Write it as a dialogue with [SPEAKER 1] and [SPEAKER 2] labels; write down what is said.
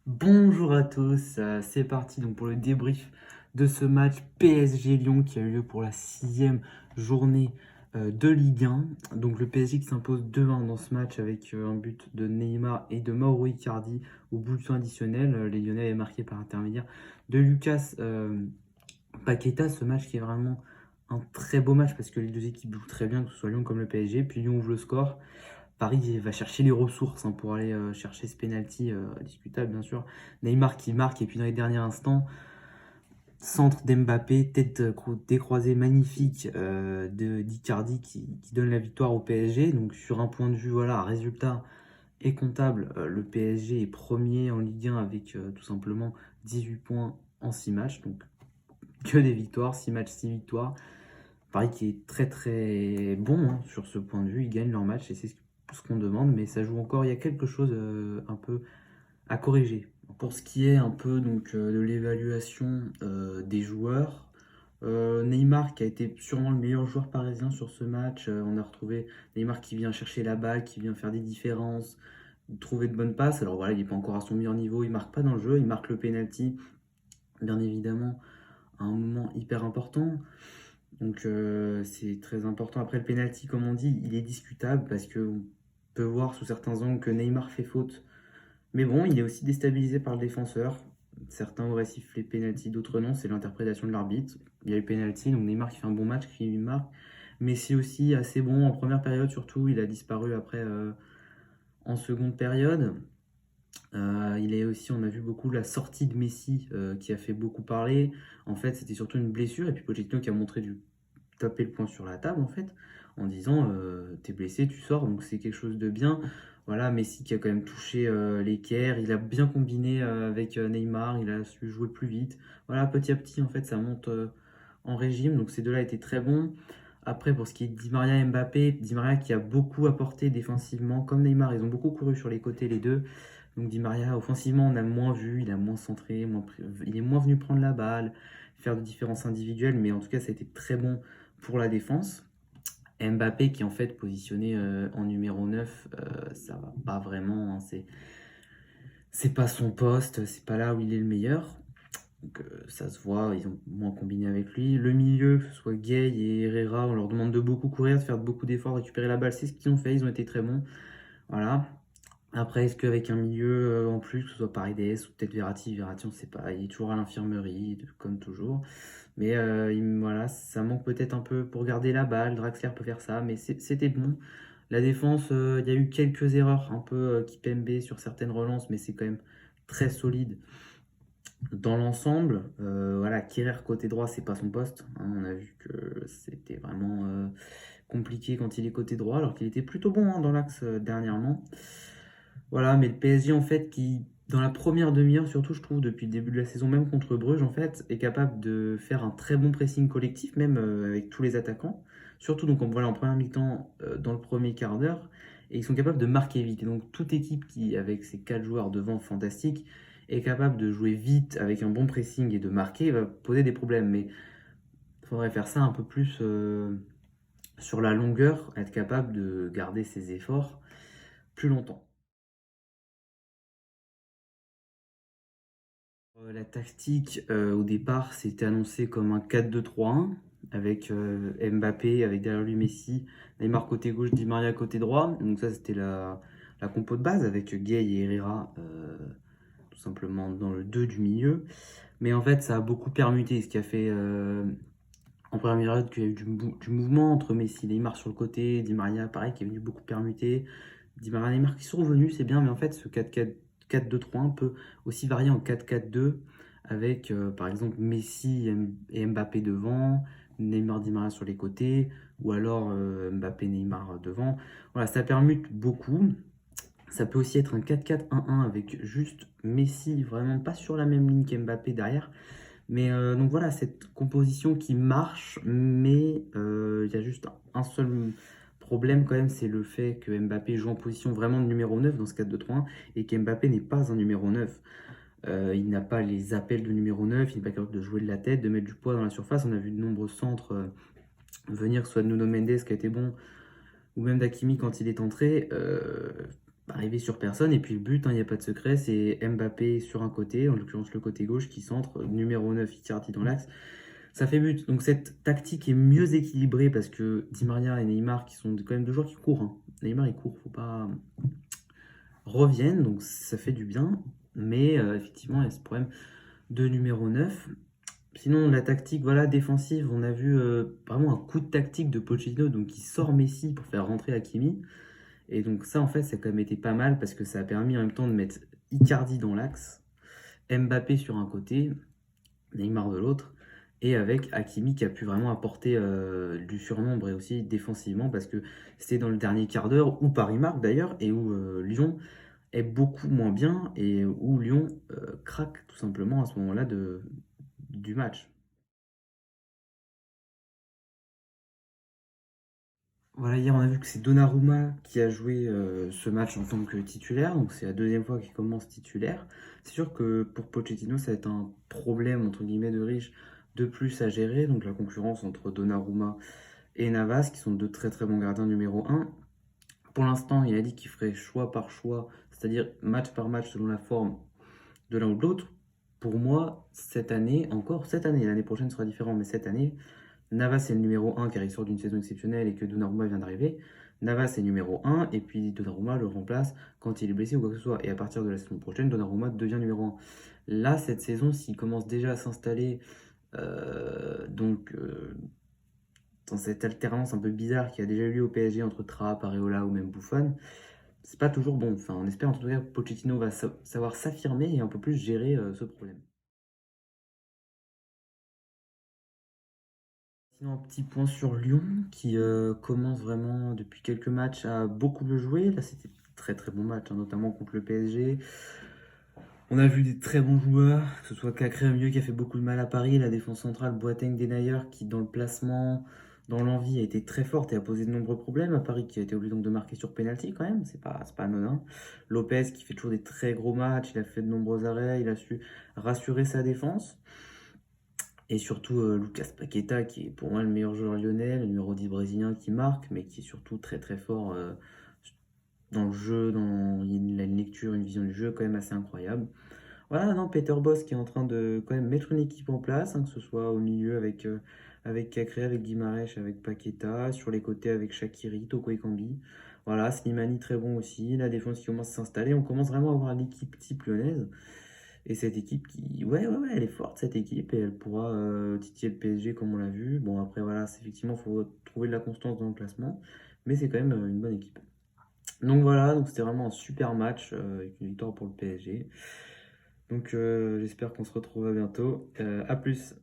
[SPEAKER 1] Bonjour à tous, c'est parti donc pour le débrief de ce match PSG-Lyon qui a eu lieu pour la sixième journée de Ligue 1. Donc le PSG qui s'impose 2-1 dans ce match avec un but de Neymar et de Mauro Icardi au bout du temps additionnel. Les Lyonnais avaient marqué par intermédiaire de Lucas Paqueta. Ce match qui est vraiment un très beau match parce que les deux équipes jouent très bien, que ce soit Lyon comme le PSG. Puis Lyon ouvre le score. Paris va chercher les ressources pour aller chercher ce penalty discutable, bien sûr. Neymar qui marque, et puis dans les derniers instants, centre d'Mbappé, tête décroisée magnifique d'Icardi qui donne la victoire au PSG. Donc, sur un point de vue, voilà, résultat et comptable, le PSG est premier en Ligue 1 avec tout simplement 18 points en 6 matchs. Donc, que des victoires, 6 matchs, 6 victoires. Paris qui est très très bon sur ce point de vue, ils gagnent leur match et c'est ce qu'on demande, mais ça joue encore, il y a quelque chose un peu à corriger. Pour ce qui est un peu de l'évaluation des joueurs, Neymar qui a été sûrement le meilleur joueur parisien sur ce match, on a retrouvé Neymar qui vient chercher la balle, qui vient faire des différences, trouver de bonnes passes. Alors voilà, il n'est pas encore à son meilleur niveau, il marque pas dans le jeu, il marque le penalty, bien évidemment, à un moment hyper important. Donc c'est très important. Après le penalty, comme on dit, il est discutable parce qu'on peut voir sous certains angles que Neymar fait faute. Mais bon, il est aussi déstabilisé par le défenseur. Certains auraient sifflé penalty, d'autres non. C'est l'interprétation de l'arbitre. Il y a eu penalty, donc Neymar qui fait un bon match, qui marque. Messi aussi assez bon en première période surtout. Il a disparu après en seconde période. Il est aussi, on a vu beaucoup la sortie de Messi qui a fait beaucoup parler. En fait, c'était surtout une blessure. Et puis Pochettino qui a montré du taper le poing sur la table en fait, en disant t'es blessé, tu sors, donc c'est quelque chose de bien. Voilà, Messi qui a quand même touché l'équerre, il a bien combiné avec Neymar, il a su jouer plus vite. Voilà, petit à petit en fait ça monte en régime, donc ces deux-là étaient très bons. Après pour ce qui est de Di Maria et Mbappé, Di Maria qui a beaucoup apporté défensivement, comme Neymar, ils ont beaucoup couru sur les côtés les deux. Donc Di Maria offensivement on a moins vu, il a moins centré, il est moins venu prendre la balle, faire de différences individuelles, mais en tout cas ça a été très bon pour la défense. Mbappé qui est en fait positionné en numéro 9, ça va pas vraiment, hein, c'est pas son poste, c'est pas là où il est le meilleur. Donc ça se voit, ils ont moins combiné avec lui. Le milieu, que ce soit Gay et Herrera, on leur demande de beaucoup courir, de faire beaucoup d'efforts, récupérer la balle, c'est ce qu'ils ont fait, ils ont été très bons. Voilà. Après, est-ce qu'avec un milieu en plus, que ce soit Paredes ou peut-être Verratti, on ne sait pas, il est toujours à l'infirmerie, comme toujours. Mais voilà, ça manque peut-être un peu pour garder la balle. Draxler peut faire ça, mais c'était bon. La défense, il y a eu quelques erreurs, un peu Kipembe sur certaines relances, mais c'est quand même très solide dans l'ensemble. Voilà, Kehrer côté droit, c'est pas son poste, hein. On a vu que c'était vraiment compliqué quand il est côté droit, alors qu'il était plutôt bon dans l'axe dernièrement. Voilà, mais le PSG, en fait, qui, dans la première demi-heure, surtout, je trouve, depuis le début de la saison, même contre Bruges, en fait, est capable de faire un très bon pressing collectif, même avec tous les attaquants. Surtout, donc, voilà, en première mi-temps, dans le premier quart d'heure, et ils sont capables de marquer vite. Et donc, toute équipe qui, avec ses 4 joueurs devant fantastiques, est capable de jouer vite avec un bon pressing et de marquer, va poser des problèmes. Mais il faudrait faire ça un peu plus sur la longueur, être capable de garder ses efforts plus longtemps. La tactique, au départ, c'était annoncé comme un 4-2-3-1 avec Mbappé, avec derrière lui Messi, Neymar côté gauche, Di Maria côté droit. Donc ça, c'était la compo de base avec Gay et Herrera tout simplement dans le 2 du milieu. Mais en fait, ça a beaucoup permuté, ce qui a fait en première période qu'il y a eu du mouvement entre Messi et Neymar sur le côté, Di Maria, pareil, qui est venu beaucoup permuter. Di Maria et Neymar qui sont revenus, c'est bien, mais en fait, ce 4-2-3-1 peut aussi varier en 4-4-2 avec, par exemple, Messi et Mbappé devant, Neymar, Di Maria sur les côtés, ou alors Mbappé, Neymar devant. Voilà, ça permute beaucoup. Ça peut aussi être un 4-4-1-1 avec juste Messi vraiment pas sur la même ligne qu'Mbappé derrière. Mais donc voilà, cette composition qui marche, mais il y a juste un seul problème quand même, c'est le fait que Mbappé joue en position vraiment de numéro 9 dans ce 4-2-3-1 et qu'Mbappé n'est pas un numéro 9. Il n'a pas les appels de numéro 9, il n'est pas capable de jouer de la tête, de mettre du poids dans la surface. On a vu de nombreux centres venir, soit de Nuno Mendes qui a été bon, ou même d'Hakimi quand il est entré. arriver sur personne. Et puis le but, il n'y a pas de secret, c'est Mbappé sur un côté, en l'occurrence le côté gauche qui centre, numéro 9 Icardi dans l'axe. Ça fait but. Donc cette tactique est mieux équilibrée parce que Di Maria et Neymar, qui sont quand même deux joueurs qui courent, hein. Neymar il court, faut pas reviennent, donc ça fait du bien. Mais effectivement, il y a ce problème de numéro 9. Sinon, la tactique voilà, défensive, on a vu vraiment un coup de tactique de Pochettino, donc qui sort Messi pour faire rentrer Hakimi. Et donc ça, en fait, ça a quand même été pas mal parce que ça a permis en même temps de mettre Icardi dans l'axe, Mbappé sur un côté, Neymar de l'autre, et avec Hakimi qui a pu vraiment apporter du surnombre et aussi défensivement parce que c'était dans le dernier quart d'heure où Paris marque d'ailleurs et où Lyon est beaucoup moins bien et où Lyon craque tout simplement à ce moment-là du match. Voilà, hier on a vu que c'est Donnarumma qui a joué ce match en tant que titulaire, donc c'est la deuxième fois qu'il commence titulaire. C'est sûr que pour Pochettino, ça va être un problème entre guillemets de riche de plus à gérer, donc la concurrence entre Donnarumma et Navas, qui sont deux très très bons gardiens numéro un. Pour l'instant, il a dit qu'il ferait choix par choix, c'est-à-dire match par match selon la forme de l'un ou de l'autre. Pour moi, cette année, encore cette année, l'année prochaine sera différente, mais cette année, Navas est le numéro un car il sort d'une saison exceptionnelle et que Donnarumma vient d'arriver. Navas est numéro un et puis Donnarumma le remplace quand il est blessé ou quoi que ce soit. Et à partir de la saison prochaine, Donnarumma devient numéro un. Là, cette saison, s'il commence déjà à s'installer dans cette alternance un peu bizarre qui a déjà eu lieu au PSG entre Trapp, Areola ou même Buffon, c'est pas toujours bon. Enfin, on espère en tout cas que Pochettino va savoir s'affirmer et un peu plus gérer ce problème. Sinon, un petit point sur Lyon qui commence vraiment depuis quelques matchs à beaucoup mieux jouer. Là, c'était très très bon match, hein, notamment contre le PSG. On a vu des très bons joueurs, que ce soit Cacré au milieu qui a fait beaucoup de mal à Paris, la défense centrale Boateng, Denayer qui dans le placement, dans l'envie a été très forte et a posé de nombreux problèmes à Paris qui a été obligé donc de marquer sur penalty quand même, c'est pas anodin. Lopez qui fait toujours des très gros matchs, il a fait de nombreux arrêts, il a su rassurer sa défense. Et surtout Lucas Paqueta, qui est pour moi le meilleur joueur lyonnais, le numéro 10 brésilien qui marque, mais qui est surtout très très fort dans le jeu, il a une lecture, une vision du jeu quand même assez incroyable. Voilà, non, Peter Bosz qui est en train de quand même mettre une équipe en place, hein, que ce soit au milieu avec Cacré, avec Guimarães, avec Paqueta, sur les côtés avec Shaqiri, Toko Ekambi. Voilà, Slimani très bon aussi, la défense qui commence à s'installer, on commence vraiment à avoir l'équipe type lyonnaise. Et cette équipe qui, ouais, elle est forte cette équipe et elle pourra titiller le PSG comme on l'a vu. Bon, après, voilà, effectivement, il faut trouver de la constance dans le classement, mais c'est quand même une bonne équipe. Donc voilà, donc c'était vraiment un super match avec une victoire pour le PSG. Donc j'espère qu'on se retrouvera bientôt. À plus!